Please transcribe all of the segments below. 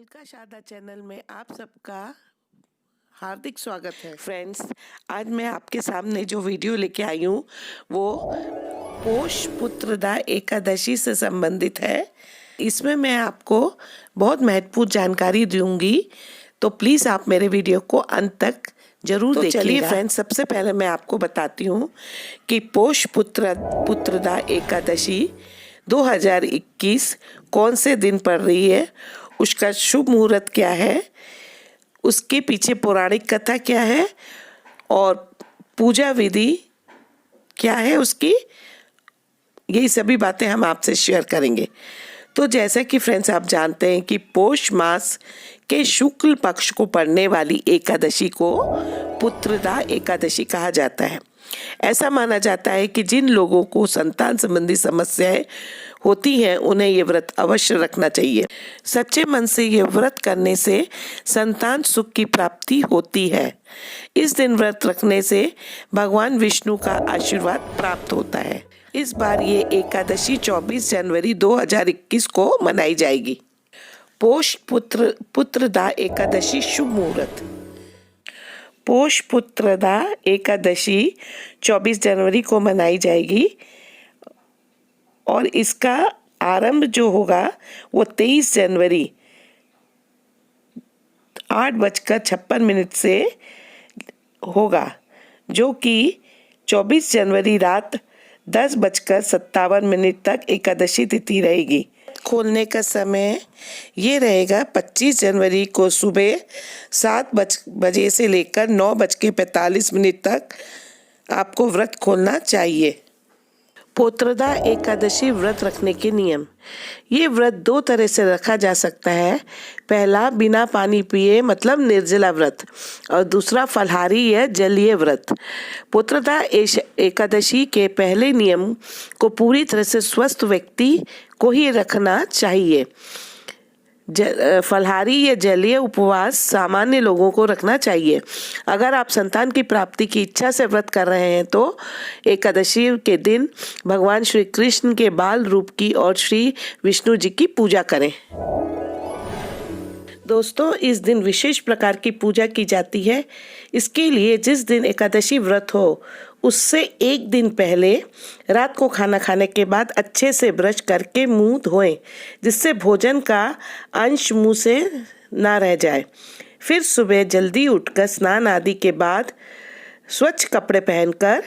अलका शादा channel में आप सबका हार्दिक स्वागत है। फ्रेंड्स, आज मैं आपके सामने जो वीडियो लेके आई हूँ वो पोष पुत्रदा एकादशी से संबंधित है। इसमें मैं आपको बहुत महत्वपूर्ण जानकारी दूंगी, तो प्लीज़ आप मेरे वीडियो को अंत तक जरूर देखिएगा। चलिए फ्रेंड्स, सबसे पहले मैं आपको बताती हूँ कि पोष पुत्रदा एकादशी 2021 कौन से दिन पड़ रही है, उसका शुभ मुहूर्त क्या है, उसके पीछे पौराणिक कथा क्या है और पूजा विधि क्या है उसकी, यही सभी बातें हम आपसे शेयर करेंगे। तो जैसा कि फ्रेंड्स आप जानते हैं कि पोष मास के शुक्ल पक्ष को पड़ने वाली एकादशी को पुत्रदा एकादशी कहा जाता है। ऐसा माना जाता है कि जिन लोगों को संतान संबंधी समस्याएं होती हैं उन्हें ये व्रत अवश्य रखना चाहिए। सच्चे मन से ये व्रत करने से संतान सुख की प्राप्ति होती है। इस दिन व्रत रखने से भगवान विष्णु का आशीर्वाद प्राप्त होता है। इस बार ये एकादशी 24 जनवरी 2021 को मनाई जाएगी। पोष पुत्रदा एकादशी शुभ मुहूर्त। पोष पुत्रदा एकादशी 24 जनवरी को मनाई जाएगी और इसका आरंभ जो होगा वो 23 जनवरी 8:56 से होगा, जो कि 24 जनवरी रात 10:57 तक एकादशी तिथि रहेगी। खोलने का समय ये रहेगा 25 जनवरी को सुबह 7 बजे से लेकर 9:45 तक आपको व्रत खोलना चाहिए। पुत्रदा एकादशी व्रत रखने के नियम। ये व्रत 2 तरह से रखा जा सकता है। पहला, बिना पानी पिए मतलब निर्जला व्रत, और दूसरा फलाहारी या जलीय व्रत। पुत्रदा एकादशी के पहले नियम को पूरी तरह से स्वस्थ व्यक्ति को ही रखना चाहिए। फलाहारी या जलीय उपवास सामान्य लोगों को रखना चाहिए। अगर आप संतान की प्राप्ति की इच्छा से व्रत कर रहे हैं तो एकादशी के दिन भगवान श्री कृष्ण के बाल रूप की और श्री विष्णु जी की पूजा करें। दोस्तों, इस दिन विशेष प्रकार की पूजा की जाती है। इसके लिए जिस दिन एकादशी व्रत हो उससे एक दिन पहले रात को खाना खाने के बाद अच्छे से ब्रश करके मुंह धोएं, जिससे भोजन का अंश मुंह से ना रह जाए। फिर सुबह जल्दी उठकर स्नान आदि के बाद स्वच्छ कपड़े पहनकर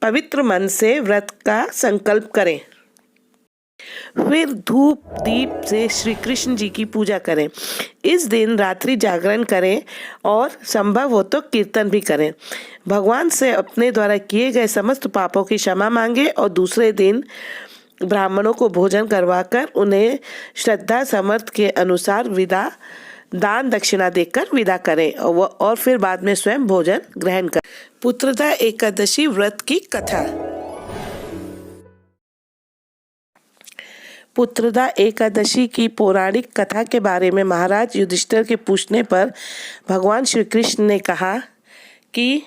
पवित्र मन से व्रत का संकल्प करें। फिर धूप दीप से श्री कृष्ण जी की पूजा करें। इस दिन रात्रि जागरण करें और संभव हो तो कीर्तन भी करें। भगवान से अपने द्वारा किए गए समस्त पापों की क्षमा मांगे और दूसरे दिन ब्राह्मणों को भोजन करवाकर उन्हें श्रद्धा समर्थ के अनुसार दान दक्षिणा देकर विदा करें और फिर बाद में स्वयं भोजन ग्रहण करें। पुत्रदा एकादशी व्रत की कथा। पुत्रदा एकादशी की पौराणिक कथा के बारे में महाराज युधिष्ठिर के पूछने पर भगवान श्री कृष्ण ने कहा कि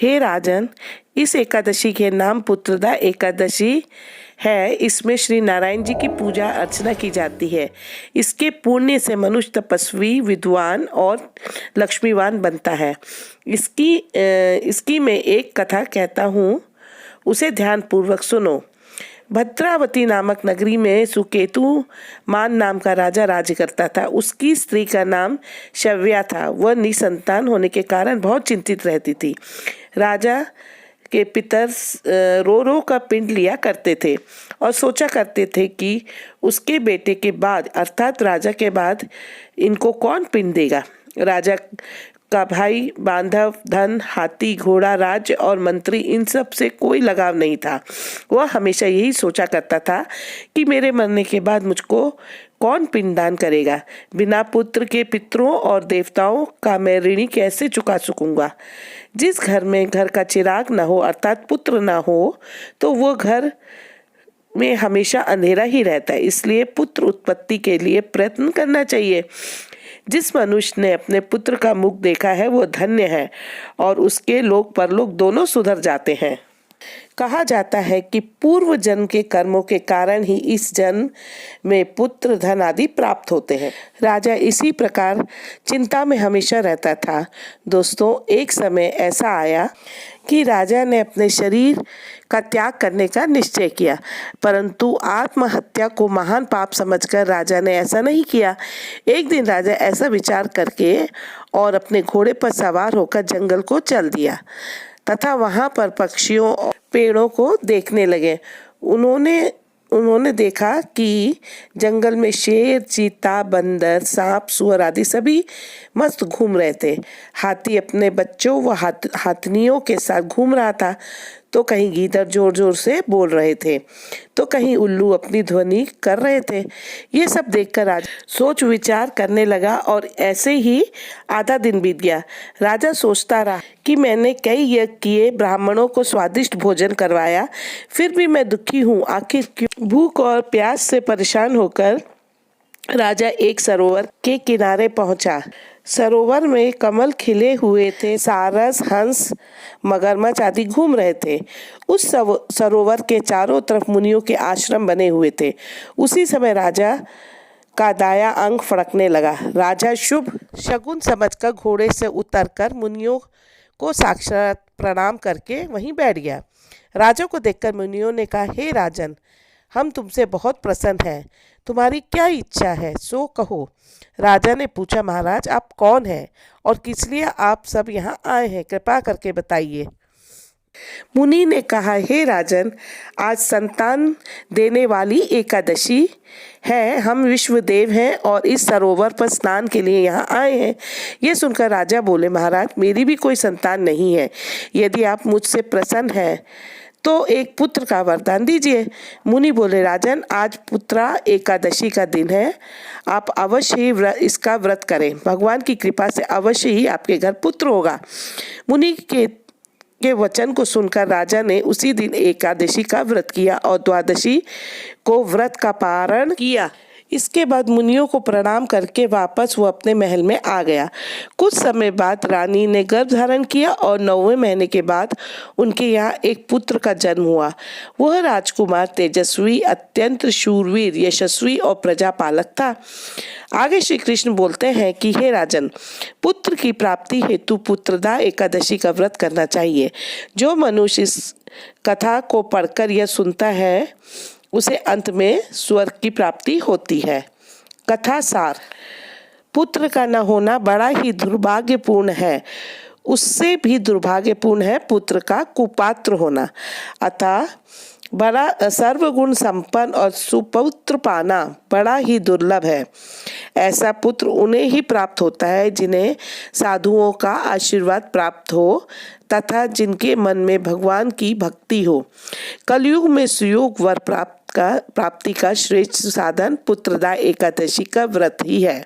हे राजन, इस एकादशी के नाम पुत्रदा एकादशी है। इसमें श्री नारायण जी की पूजा अर्चना की जाती है। इसके पुण्य से मनुष्य तपस्वी, विद्वान और लक्ष्मीवान बनता है। इसकी मैं एक कथा कहता हूँ, उसे ध्यानपूर्वक सुनो। भद्रावती नामक नगरी में सुकेतु मान नाम का राजा राज्य करता था। उसकी स्त्री का नाम शव्या था। वह निसंतान होने के कारण बहुत चिंतित रहती थी। राजा के पितर रो रो का पिंड लिया करते थे और सोचा करते थे कि उसके बेटे के बाद अर्थात राजा के बाद इनको कौन पिंड देगा। राजा का भाई, बांधव, धन, हाथी, घोड़ा, राज्य और मंत्री, इन सब से कोई लगाव नहीं था। वह हमेशा यही सोचा करता था कि मेरे मरने के बाद मुझको कौन पिंडदान करेगा। बिना पुत्र के पितरों और देवताओं का मैं ऋणी कैसे चुका सकूंगा। जिस घर में घर का चिराग न हो अर्थात पुत्र न हो तो वो घर में हमेशा अंधेरा ही रहता है। इसलिए पुत्र उत्पत्ति के लिए प्रयत्न करना चाहिए। जिस मनुष्य ने अपने पुत्र का मुख देखा है वो धन्य है और उसके लोक परलोक दोनों सुधर जाते हैं। कहा जाता है कि पूर्व जन्म के कर्मों के कारण ही इस जन्म में पुत्र, धन आदि प्राप्त होते हैं। राजा इसी प्रकार चिंता में हमेशा रहता था। दोस्तों, एक समय ऐसा आया कि राजा ने अपने शरीर का त्याग करने का निश्चय किया, परंतु आत्महत्या को महान पाप समझकर राजा ने ऐसा नहीं किया। एक दिन राजा ऐसा विचार करके और अपने घोड़े पर सवार होकर जंगल को चल दिया तथा वहां पर पक्षियों और पेड़ों को देखने लगे। उन्होंने देखा कि जंगल में शेर, चीता, बंदर, सांप, सुअर आदि सभी मस्त घूम रहे थे। हाथी अपने बच्चों व हाथनियों के साथ घूम रहा था, तो कहीं गीदड़ जोर जोर से बोल रहे थे, तो कहीं उल्लू अपनी ध्वनि कर रहे थे। ये सब देखकर राजा सोच विचार करने लगा और ऐसे ही आधा दिन बीत गया। राजा सोचता रहा कि मैंने कई यज्ञ किए, ब्राह्मणों को स्वादिष्ट भोजन करवाया, फिर भी मैं दुखी हूँ, आखिर क्यों? भूख और प्यास से परेशान होकर राजा एक सरोवर के किनारे पहुंचा। सरोवर में कमल खिले हुए थे, सारस, हंस, मगरमच्छ आदि घूम रहे थे। उस सरोवर के चारों तरफ मुनियों के आश्रम बने हुए थे। उसी समय राजा का दाया अंग फड़कने लगा। राजा शुभ शकुन समझकर घोड़े से उतरकर मुनियों को साक्षात प्रणाम करके वहीं बैठ गया। राजा को देखकर मुनियों ने कहा, हे राजन, हम तुमसे बहुत प्रसन्न हैं, तुम्हारी क्या इच्छा है सो कहो। राजा ने पूछा, महाराज आप कौन हैं और किस लिए आप सब यहाँ आए हैं, कृपा करके बताइए। मुनि ने कहा, हे राजन, आज संतान देने वाली एकादशी है, हम विश्वदेव हैं और इस सरोवर पर स्नान के लिए यहाँ आए हैं। ये सुनकर राजा बोले, महाराज मेरी भी कोई संतान नहीं है, यदि आप मुझसे प्रसन्न हैं तो एक पुत्र का वरदान दीजिए। मुनि बोले, राजन आज पुत्रा एकादशी का दिन है, आप अवश्य ही इसका व्रत करें, भगवान की कृपा से अवश्य ही आपके घर पुत्र होगा। मुनि के वचन को सुनकर राजा ने उसी दिन एकादशी का व्रत किया और द्वादशी को व्रत का पारण किया। इसके बाद मुनियों को प्रणाम करके वापस वो अपने महल में आ गया। कुछ समय बाद रानी ने गर्भ धारण किया और 9वें महीने के बाद उनके यहाँ एक पुत्र का जन्म हुआ। वह राजकुमार तेजस्वी, अत्यंत शूरवीर, यशस्वी और प्रजापालक था। आगे श्री कृष्ण बोलते हैं कि हे राजन, पुत्र की प्राप्ति हेतु पुत्रदा एकादशी का व्रत करना चाहिए। जो मनुष्य इस कथा को पढ़कर यह सुनता है उसे अंत में स्वर्ग की प्राप्ति होती है। कथा सार, पुत्र का न होना बड़ा ही दुर्भाग्यपूर्ण है, उससे भी दुर्भाग्यपूर्ण है पुत्र का कुपात्र होना। अतः बड़ा सर्वगुण संपन्न और सुपुत्र पाना बड़ा ही दुर्लभ है। ऐसा पुत्र उन्हें ही प्राप्त होता है जिन्हें साधुओं का आशीर्वाद प्राप्त हो तथा जिनके मन में भगवान की भक्ति हो। कलयुग में सुयोग वर प्राप्ति का श्रेष्ठ साधन पुत्रदा एकादशी का व्रत ही है।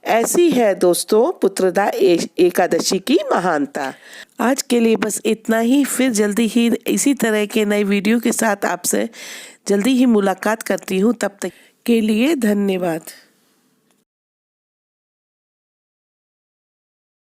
ऐसी है दोस्तों पुत्रदा एकादशी की महानता। आज के लिए बस इतना ही, फिर जल्दी ही इसी तरह के नए वीडियो के साथ आपसे जल्दी ही मुलाकात करती हूँ। तब तक के लिए धन्यवाद।